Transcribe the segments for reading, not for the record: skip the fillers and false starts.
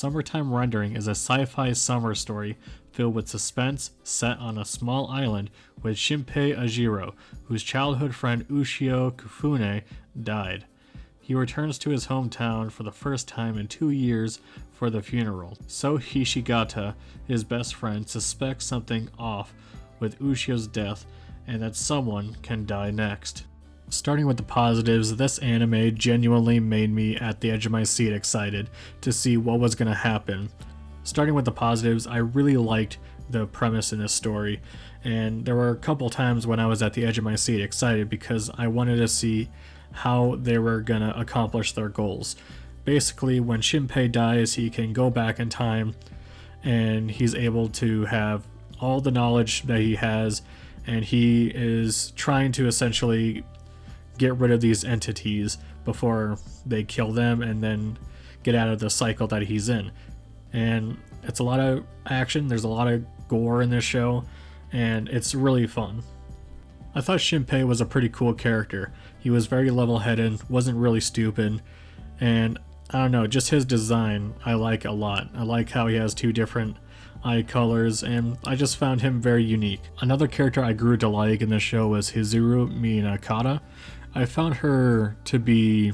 Summertime Rendering is a sci-fi summer story filled with suspense set on a small island with Shinpei Ajiro, whose childhood friend Ushio Kufune died. He returns to his hometown for the first time in 2 years for the funeral. So Hishigata, his best friend, suspects something off with Ushio's death and that someone can die next. Starting with the positives, this anime genuinely made me at the edge of my seat excited to see what was going to happen. Starting with the positives, I really liked the premise in this story, and there were a couple times when I was at the edge of my seat excited because I wanted to see how they were going to accomplish their goals. Basically, when Shinpei dies, he can go back in time and he's able to have all the knowledge that he has, and he is trying to essentially get rid of these entities before they kill them and then get out of the cycle that he's in. And it's a lot of action, there's a lot of gore in this show, and it's really fun. I thought Shinpei was a pretty cool character. He was very level-headed, wasn't really stupid, and I don't know, just his design I like a lot. I like how he has 2 different eye colors, and I just found him very unique. Another character I grew to like in this show was Hizuru Minakata. I found her to be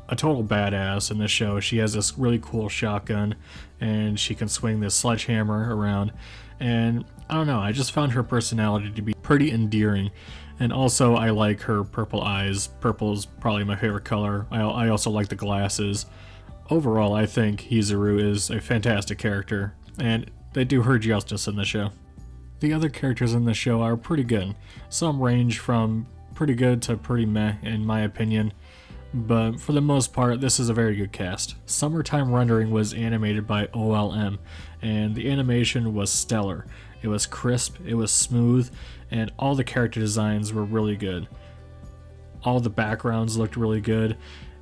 a total badass in this show. She has this really cool shotgun and she can swing this sledgehammer around, and I don't know, I just found her personality to be pretty endearing. And also I like her purple eyes. Purple's probably my favorite color. I also like the glasses. Overall, I think Hizuru is a fantastic character, and they do her justice in the show. The other characters in the show are pretty good. Some range from pretty good to pretty meh in my opinion, but for the most part this is a very good cast. Summertime Rendering was animated by OLM, and the animation was stellar. It was crisp, it was smooth, and all the character designs were really good. All the backgrounds looked really good,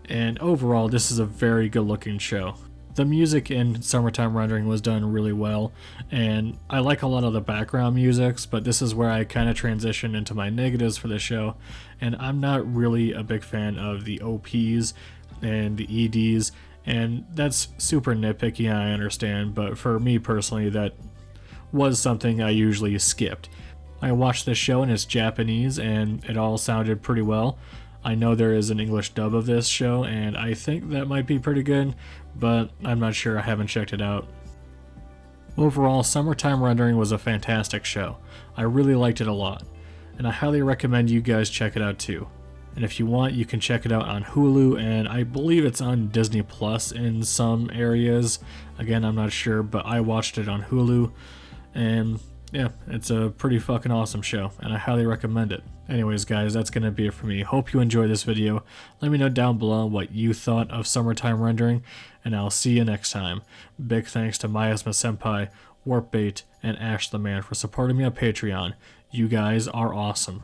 and overall this is a very good looking show. The music in Summertime Rendering was done really well, and I like a lot of the background musics, but this is where I kind of transition into my negatives for the show, and I'm not really a big fan of the OPs and the EDs, and that's super nitpicky, I understand, but for me personally that was something I usually skipped. I watched this show and it's Japanese and it all sounded pretty well. I know there is an English dub of this show, and I think that might be pretty good, but I'm not sure, I haven't checked it out. Overall, Summertime Rendering was a fantastic show. I really liked it a lot, and I highly recommend you guys check it out too. And if you want, you can check it out on Hulu, and I believe it's on Disney Plus in some areas. Again, I'm not sure, but I watched it on Hulu, and yeah, it's a pretty fucking awesome show, and I highly recommend it. Anyways guys, that's gonna be it for me. Hope you enjoyed this video. Let me know down below what you thought of Summertime Rendering, and I'll see you next time. Big thanks to Miasma Senpai, Warpbait, and Ash the Man for supporting me on Patreon. You guys are awesome.